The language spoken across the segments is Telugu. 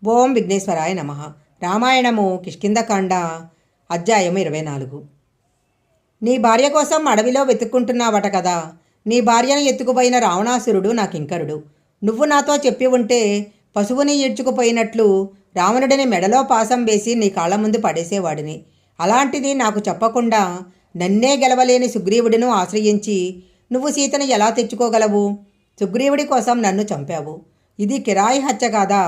ఓం విఘ్నేశ్వరాయ నమః. రామాయణము కిష్కింధకాండ అధ్యాయము 24. నీ భార్య కోసం అడవిలో వెతుక్కుంటున్నావట కదా. నీ భార్యను ఎత్తుకుపోయిన రావణాసురుడు నా కింకరుడు. నువ్వు నాతో చెప్పి ఉంటే పశువుని ఈడ్చుకుపోయినట్లు రావణుడిని మెడలో పాసం వేసి నీ కాళ్ళ ముందు పడేసేవాడిని. అలాంటిది నాకు చెప్పకుండా నన్నే గెలవలేని సుగ్రీవుడిను ఆశ్రయించి నువ్వు సీతను ఎలా తెచ్చుకోగలవు? సుగ్రీవుడి కోసం నన్ను చంపావు. ఇది కిరాయి హత్య కాదా?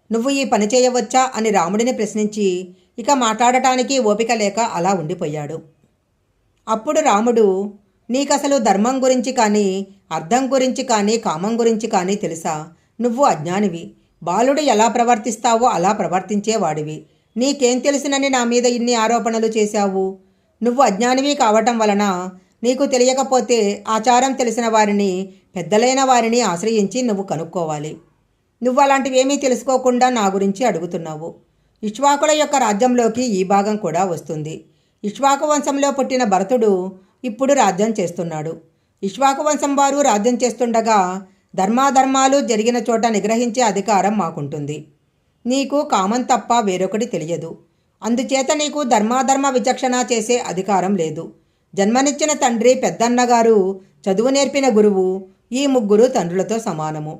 నువ్వు ఈ పని చేయవచ్చా అని రాముడిని ప్రశ్నించి ఇక మాట్లాడటానికి ఓపిక లేక అలా ఉండిపోయాడు. అప్పుడు రాముడు, నీకసలు ధర్మం గురించి కానీ, అర్థం గురించి కానీ, కామం గురించి కానీ తెలుసా? నువ్వు అజ్ఞానివి. బాలుడు ఎలా ప్రవర్తిస్తావో అలా ప్రవర్తించేవాడివి. నీకేం తెలుసునని నా మీద ఇన్ని ఆరోపణలు చేశావు? నువ్వు అజ్ఞానివి కావటం వలన నీకు తెలియకపోతే ఆచారం తెలిసిన వారిని, పెద్దలైన వారిని ఆశ్రయించి నువ్వు కనుక్కోవాలి. నువ్వు అలాంటివేమీ తెలుసుకోకుండా నా గురించి అడుగుతున్నావు. ఇక్ష్వాకుల యొక్క రాజ్యంలోకి ఈ భాగం కూడా వస్తుంది. ఇక్ష్వాకు వంశంలో పుట్టిన భరతుడు ఇప్పుడు రాజ్యం చేస్తున్నాడు. ఇక్ష్వాకు వంశం వారు రాజ్యం చేస్తుండగా ధర్మాధర్మాలు జరిగిన చోట నిగ్రహించే అధికారం మాకుంటుంది. నీకు కామం తప్ప వేరొకటి తెలియదు. అందుచేత నీకు ధర్మాధర్మ విచక్షణ చేసే అధికారం లేదు. జన్మనిచ్చిన తండ్రి, పెద్దన్నగారు, చదువు నేర్పిన గురువు, ఈ ముగ్గురు తండ్రులతో సమానము.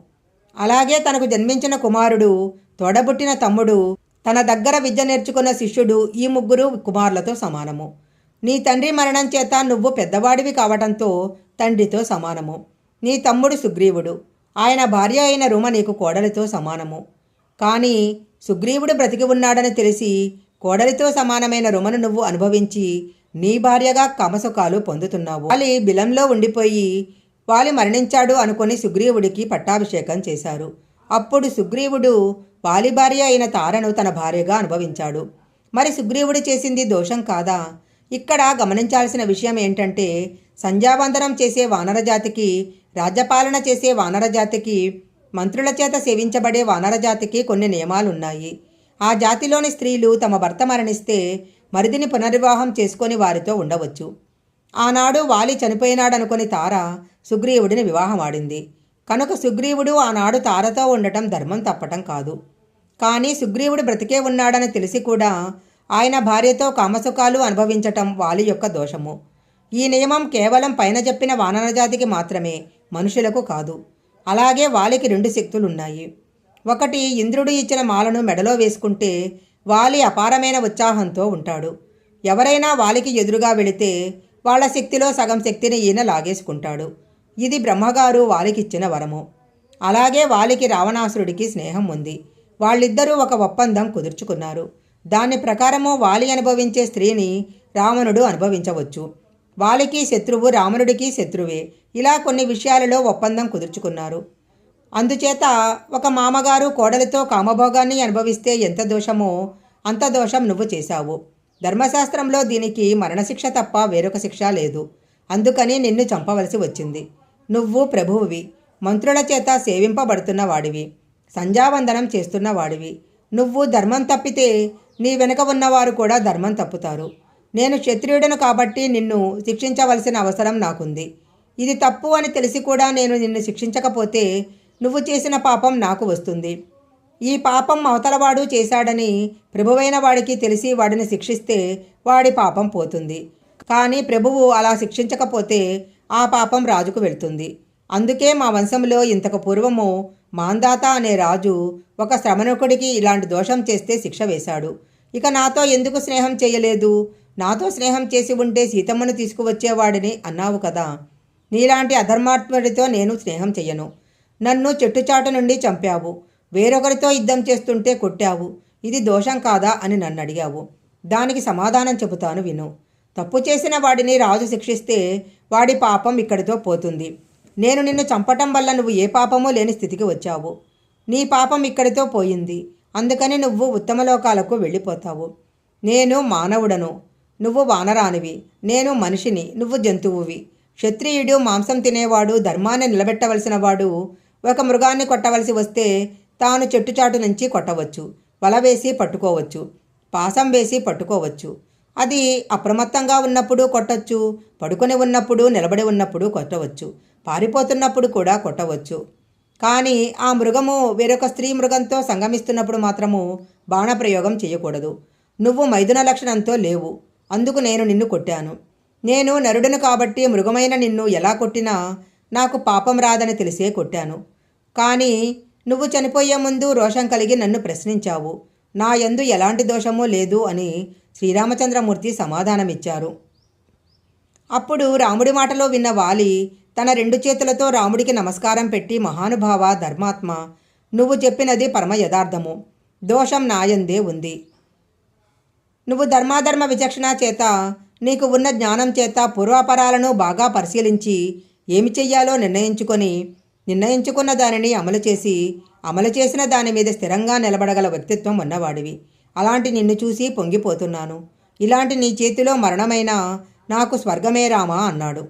అలాగే తనకు జన్మించిన కుమారుడు, తోడబుట్టిన తమ్ముడు, తన దగ్గర విద్య నేర్చుకున్న శిష్యుడు, ఈ ముగ్గురు కుమారులతో సమానము. నీ తండ్రి మరణం చేత నువ్వు పెద్దవాడివి కావటంతో తండ్రితో సమానము. నీ తమ్ముడు సుగ్రీవుడు, ఆయన భార్య అయిన రుమ నీకు కోడలితో సమానము. కానీ సుగ్రీవుడు బ్రతికి ఉన్నాడని తెలిసి కోడలితో సమానమైన రుమను నువ్వు అనుభవించి నీ భార్యగా కామసుఖాలు పొందుతున్నావు. వాలి బిలంలో ఉండిపోయి వాలి మరణించాడు అనుకుని సుగ్రీవుడికి పట్టాభిషేకం చేశారు. అప్పుడు సుగ్రీవుడు వాలి భార్య అయిన తారను తన భార్యగా అనుభవించాడు. మరి సుగ్రీవుడు చేసింది దోషం కాదా? ఇక్కడ గమనించాల్సిన విషయం ఏంటంటే, సంధ్యావందనం చేసే వానరజాతికి, రాజ్యపాలన చేసే వానరజాతికి, మంత్రుల చేత సేవించబడే వానరజాతికి కొన్ని నియమాలున్నాయి. ఆ జాతిలోని స్త్రీలు తమ భర్త మరణిస్తే మరిదిని పునర్వివాహం చేసుకొని వారితో ఉండవచ్చు. ఆనాడు వాలి చనిపోయినాడనుకొని తార సుగ్రీవుడిని వివాహమాడింది. కనుక సుగ్రీవుడు ఆనాడు తారతో ఉండటం ధర్మం తప్పటం కాదు. కానీ సుగ్రీవుడు బ్రతికే ఉన్నాడని తెలిసి కూడా ఆయన భార్యతో కామసుఖాలు అనుభవించటం వాలి యొక్క దోషము. ఈ నియమం కేవలం పైన చెప్పిన వానరజాతికి మాత్రమే, మనుషులకు కాదు. అలాగే వాలికి 2 శక్తులున్నాయి. ఒకటి, ఇంద్రుడు ఇచ్చిన మాలను మెడలో వేసుకుంటే వాలి అపారమైన ఉత్సాహంతో ఉంటాడు. ఎవరైనా వాలికి ఎదురుగా వెళితే వాళ్ళ శక్తిలో సగం శక్తిని ఈయన లాగేసుకుంటాడు. ఇది బ్రహ్మగారు వాలికిచ్చిన వరము. అలాగే వాలికి రావణాసురుడికి స్నేహం ఉంది. వాళ్ళిద్దరూ ఒక ఒప్పందం కుదుర్చుకున్నారు. దాని ప్రకారము వాలి అనుభవించే స్త్రీని రావణుడు అనుభవించవచ్చు. వాలికి శత్రువు, రావణుడికి శత్రువే. ఇలా కొన్ని విషయాలలో ఒప్పందం కుదుర్చుకున్నారు. అందుచేత ఒక మామగారు కోడలితో కామభోగాన్ని అనుభవిస్తే ఎంత దోషమో అంత దోషం నువ్వు చేశావు. ధర్మశాస్త్రంలో దీనికి మరణశిక్ష తప్ప వేరొక శిక్ష లేదు. అందుకని నిన్ను చంపవలసి వచ్చింది. నువ్వు ప్రభువువి, మంత్రుల చేత సేవింపబడుతున్న వాడివి, సంధ్యావందనం చేస్తున్న వాడివి. నువ్వు ధర్మం తప్పితే నీ వెనుక ఉన్నవారు కూడా ధర్మం తప్పుతారు. నేను క్షత్రియుడను కాబట్టి నిన్ను శిక్షించవలసిన అవసరం నాకుంది. ఇది తప్పు అని తెలిసి కూడా నేను నిన్ను శిక్షించకపోతే నువ్వు చేసిన పాపం నాకు వస్తుంది. ఈ పాపం అవతలవాడు చేశాడని ప్రభువైన వాడికి తెలిసి వాడిని శిక్షిస్తే వాడి పాపం పోతుంది. కానీ ప్రభువు అలా శిక్షించకపోతే ఆ పాపం రాజుకు వెళ్తుంది. అందుకే మా వంశంలో ఇంతకు పూర్వము మాందాత అనే రాజు ఒక శ్రమణకుడికి ఇలాంటి దోషం చేస్తే శిక్ష వేశాడు. ఇక నాతో ఎందుకు స్నేహం చేయలేదు? నాతో స్నేహం చేసి ఉంటే సీతమ్మను తీసుకువచ్చేవాడిని అన్నావు కదా. నీలాంటి అధర్మాత్ముడితో నేను స్నేహం చెయ్యను. నన్ను చెట్టుచాటు నుండి చంపావు. వేరొకరితో యుద్ధం చేస్తుంటే కొట్టావు. ఇది దోషం కాదా అని నన్ను అడిగావు. దానికి సమాధానం చెబుతాను విను. తప్పు చేసిన వాడిని రాజు శిక్షిస్తే వాడి పాపం ఇక్కడితో పోతుంది. నేను నిన్ను చంపటం వల్ల నువ్వు ఏ పాపమూ లేని స్థితికి వచ్చావు. నీ పాపం ఇక్కడితో పోయింది. అందుకని నువ్వు ఉత్తమలోకాలకు వెళ్ళిపోతావు. నేను మానవుడను, నువ్వు వానరానివి. నేను మనిషిని, నువ్వు జంతువువి. క్షత్రియుడు మాంసం తినేవాడు, ధర్మాన్ని నిలబెట్టవలసిన వాడు ఒక మృగాన్ని కొట్టవలసి వస్తే తాను చెట్టుచాటు నుంచి కొట్టవచ్చు, వల వేసి పట్టుకోవచ్చు, పాసం వేసి పట్టుకోవచ్చు. అది అప్రమత్తంగా ఉన్నప్పుడు కొట్టవచ్చు, పడుకొని ఉన్నప్పుడు, నిలబడి ఉన్నప్పుడు కొట్టవచ్చు, పారిపోతున్నప్పుడు కూడా కొట్టవచ్చు. కానీ ఆ మృగము వేరొక స్త్రీ మృగంతో సంగమిస్తున్నప్పుడు మాత్రము బాణప్రయోగం చేయకూడదు. నువ్వు మైథున లక్షణంతో లేవు, అందుకు నేను నిన్ను కొట్టాను. నేను నరుడును కాబట్టి మృగమైన నిన్ను ఎలా కొట్టినా నాకు పాపం రాదని తెలిసే కొట్టాను. కానీ నువ్వు చనిపోయే ముందు రోషం కలిగి నన్ను ప్రశ్నించావు. నా యందు ఎలాంటి దోషమూ లేదు అని శ్రీరామచంద్రమూర్తి సమాధానమిచ్చారు. అప్పుడు రాముడి మాటలో విన్న వాలి తన 2 చేతులతో రాముడికి నమస్కారం పెట్టి, మహానుభావ, ధర్మాత్మ, నువ్వు చెప్పినది పరమ యథార్థము. దోషం నాయందే ఉంది. నువ్వు ధర్మాధర్మ విచక్షణ చేత, నీకు ఉన్న జ్ఞానం చేత పూర్వాపరాలను బాగా పరిశీలించి ఏమి చెయ్యాలో నిర్ణయించుకున్న దానిని అమలు చేసిన దాని మీద స్థిరంగా నిలబడగల వ్యక్తిత్వం ఉన్నవాడివి. అలాంటి నిన్ను చూసి పొంగిపోతున్నాను. ఇలాంటి నీ చేతిలో మరణమైనా నాకు స్వర్గమే రామా అన్నాడు.